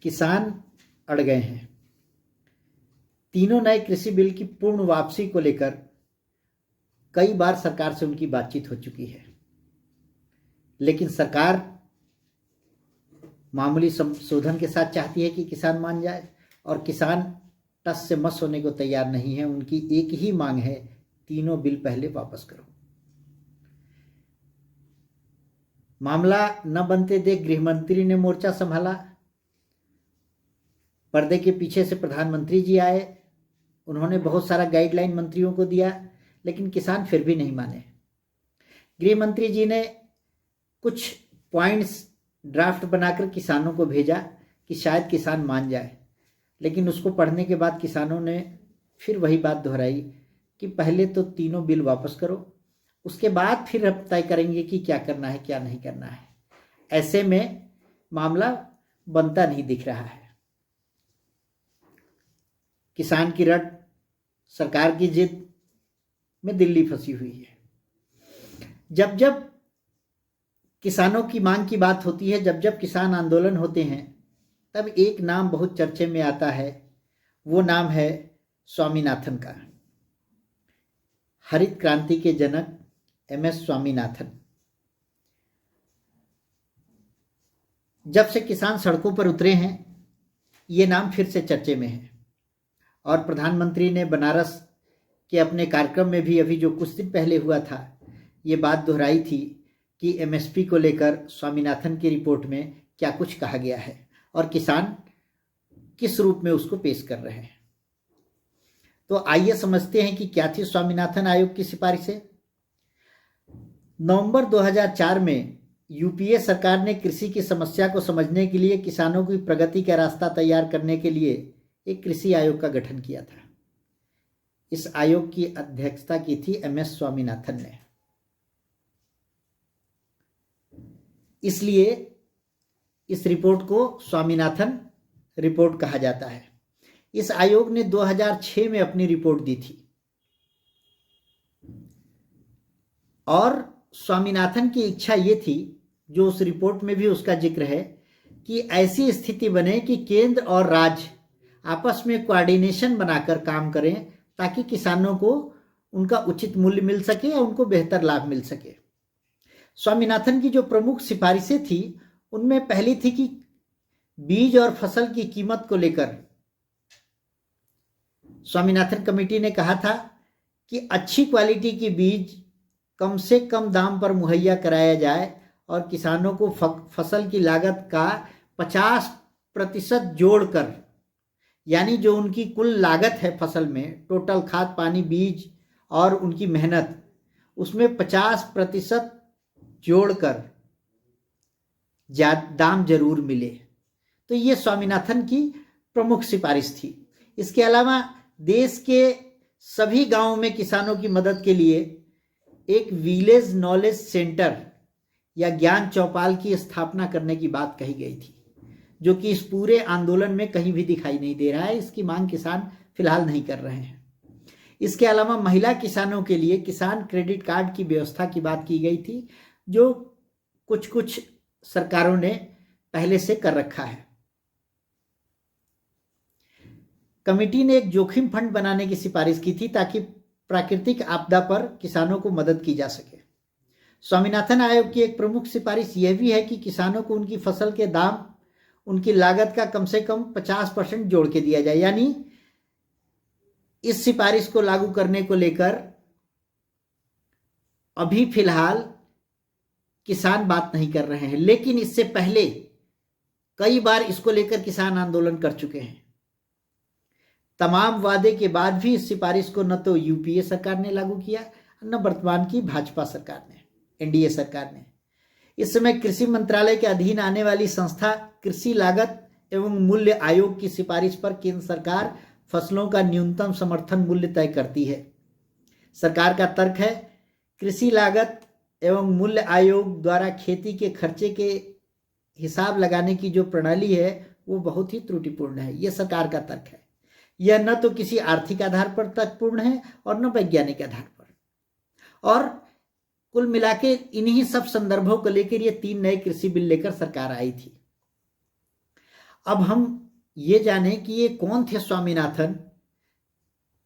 किसान अड़ गए हैं। तीनों नए कृषि बिल की पूर्ण वापसी को लेकर कई बार सरकार से उनकी बातचीत हो चुकी है, लेकिन सरकार मामूली संशोधन के साथ चाहती है कि किसान मान जाए, और किसान टस से मस होने को तैयार नहीं है। उनकी एक ही मांग है, तीनों बिल पहले वापस करो। मामला न बनते देख गृहमंत्री ने मोर्चा संभाला। पर्दे के पीछे से प्रधानमंत्री जी आए, उन्होंने बहुत सारा गाइडलाइन मंत्रियों को दिया, लेकिन किसान फिर भी नहीं माने। गृह मंत्री जी ने कुछ पॉइंट्स ड्राफ्ट बनाकर किसानों को भेजा कि शायद किसान मान जाए, लेकिन उसको पढ़ने के बाद किसानों ने फिर वही बात दोहराई कि पहले तो तीनों बिल वापस करो, उसके बाद फिर हम तय करेंगे कि क्या करना है क्या नहीं करना है। ऐसे में मामला बनता नहीं दिख रहा है। किसान की रट, सरकार की जिद में दिल्ली फंसी हुई है। जब जब किसानों की मांग की बात होती है, जब जब किसान आंदोलन होते हैं, तब एक नाम बहुत चर्चे में आता है। वो नाम है स्वामीनाथन का। हरित क्रांति के जनक MS स्वामीनाथन। जब से किसान सड़कों पर उतरे हैं, ये नाम फिर से चर्चे में है। और प्रधानमंत्री ने बनारस के अपने कार्यक्रम में भी अभी जो कुछ दिन पहले हुआ था, ये बात दोहराई थी कि MSP को लेकर स्वामीनाथन की रिपोर्ट में क्या कुछ कहा गया है और किसान किस रूप में उसको पेश कर रहे हैं। तो आइए समझते हैं कि क्या थी स्वामीनाथन आयोग की सिफारिशें। नवंबर 2004 में UPA सरकार ने कृषि की समस्या को समझने के लिए किसानों की प्रगति का रास्ता तैयार करने के लिए एक कृषि आयोग का गठन किया था। इस आयोग की अध्यक्षता की थी MS स्वामीनाथन ने। इसलिए इस रिपोर्ट को स्वामीनाथन रिपोर्ट कहा जाता है। इस आयोग ने 2006 में अपनी रिपोर्ट दी थी और स्वामीनाथन की इच्छा ये थी, जो उस रिपोर्ट में भी उसका जिक्र है, कि ऐसी स्थिति बने कि केंद्र और राज्य आपस में कोऑर्डिनेशन बनाकर काम करें ताकि किसानों को उनका उचित मूल्य मिल सके और उनको बेहतर लाभ मिल सके। स्वामीनाथन की जो प्रमुख सिफारिशें थी, उनमें पहली थी कि बीज और फसल की कीमत को लेकर स्वामीनाथन कमेटी ने कहा था कि अच्छी क्वालिटी की बीज कम से कम दाम पर मुहैया कराया जाए और किसानों को फसल की लागत का 50% जोड़कर, यानी जो उनकी कुल लागत है फसल में, टोटल खाद पानी बीज और उनकी मेहनत, उसमें 50% जोड़कर दाम जरूर मिले। तो ये स्वामीनाथन की प्रमुख सिफारिश थी। इसके अलावा देश के सभी गांवों में किसानों की मदद के लिए एक विलेज नॉलेज सेंटर या ज्ञान चौपाल की स्थापना करने की बात कही गई थी, जो कि इस पूरे आंदोलन में कहीं भी दिखाई नहीं दे रहा है। इसकी मांग किसान फिलहाल नहीं कर रहे हैं। इसके अलावा महिला किसानों के लिए किसान क्रेडिट कार्ड की व्यवस्था की बात की गई थी, जो कुछ कुछ सरकारों ने पहले से कर रखा है। कमेटी ने एक जोखिम फंड बनाने की सिफारिश की थी ताकि प्राकृतिक आपदा पर किसानों को मदद की जा सके। स्वामीनाथन आयोग की एक प्रमुख सिफारिश यह भी है कि किसानों को उनकी फसल के दाम, उनकी लागत का कम से कम 50% जोड़ के दिया जाए। यानी इस सिफारिश को लागू करने को लेकर अभी फिलहाल किसान बात नहीं कर रहे हैं, लेकिन इससे पहले कई बार इसको लेकर किसान आंदोलन कर चुके हैं। तमाम वादे के बाद भी इस सिफारिश को न तो UPA सरकार ने लागू किया, न वर्तमान की भाजपा सरकार ने, NDA सरकार ने। इस समय कृषि मंत्रालय के अधीन आने वाली संस्था कृषि लागत एवं मूल्य आयोग की सिफारिश पर केंद्र सरकार फसलों का न्यूनतम समर्थन मूल्य तय करती है। सरकार का तर्क है, कृषि लागत एवं मूल्य आयोग द्वारा खेती के खर्चे के हिसाब लगाने की जो प्रणाली है वो बहुत ही त्रुटिपूर्ण है। यह सरकार का तर्क है। यह न तो किसी आर्थिक आधार पर तर्कपूर्ण है और न वैज्ञानिक आधार पर। और कुल मिलाके इन्हीं सब संदर्भों को लेकर ये 3 नए कृषि बिल लेकर सरकार आई थी। अब हम ये जाने कि ये कौन थे स्वामीनाथन,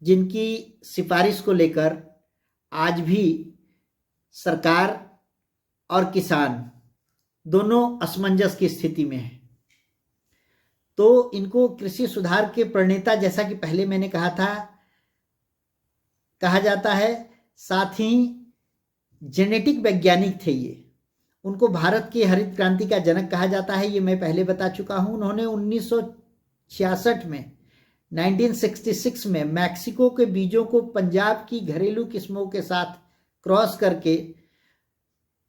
जिनकी सिफारिश को लेकर आज भी सरकार और किसान दोनों असमंजस की स्थिति में है। तो इनको कृषि सुधार के प्रणेता, जैसा कि पहले मैंने कहा था, कहा जाता है। साथ ही जेनेटिक वैज्ञानिक थे ये। उनको भारत की हरित क्रांति का जनक कहा जाता है, ये मैं पहले बता चुका हूं। उन्होंने 1966 में 1966 में मैक्सिको के बीजों को पंजाब की घरेलू किस्मों के साथ क्रॉस करके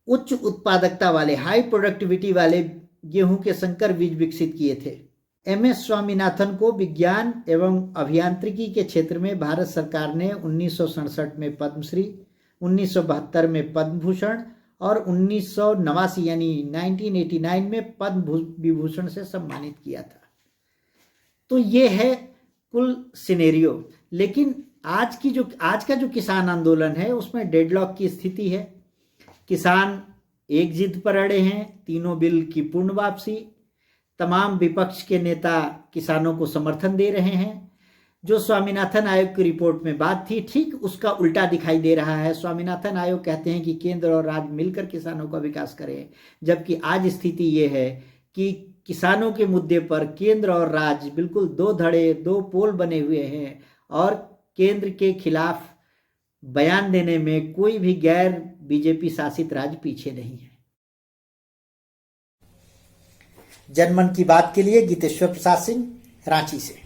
उच्च उत्पादकता वाले, हाई प्रोडक्टिविटी वाले गेहूं के संकर बीज विकसित किए थे। एमएस स्वामीनाथन को विज्ञान एवं अभियांत्रिकी के क्षेत्र में भारत सरकार ने 1967 में पद्मश्री, 1972 में पद्म भूषण और 1989 यानी 1989 में पद्म विभूषण से सम्मानित किया था। तो ये है कुल सिनेरियो। लेकिन आज का जो किसान आंदोलन है उसमें डेडलॉक की स्थिति है। किसान एक जिद पर अड़े हैं, तीनों बिल की पूर्ण वापसी। तमाम विपक्ष के नेता किसानों को समर्थन दे रहे हैं। जो स्वामीनाथन आयोग की रिपोर्ट में बात थी, ठीक उसका उल्टा दिखाई दे रहा है। स्वामीनाथन आयोग कहते हैं कि केंद्र और राज्य मिलकर किसानों का विकास करें, जबकि आज स्थिति ये है कि किसानों के मुद्दे पर केंद्र और राज्य बिल्कुल दो धड़े, दो पोल बने हुए हैं और केंद्र के खिलाफ बयान देने में कोई भी गैर बीजेपी शासित राज्य पीछे नहीं है। जनमन की बात के लिए गीतेश्वर प्रसाद सिंह, रांची से।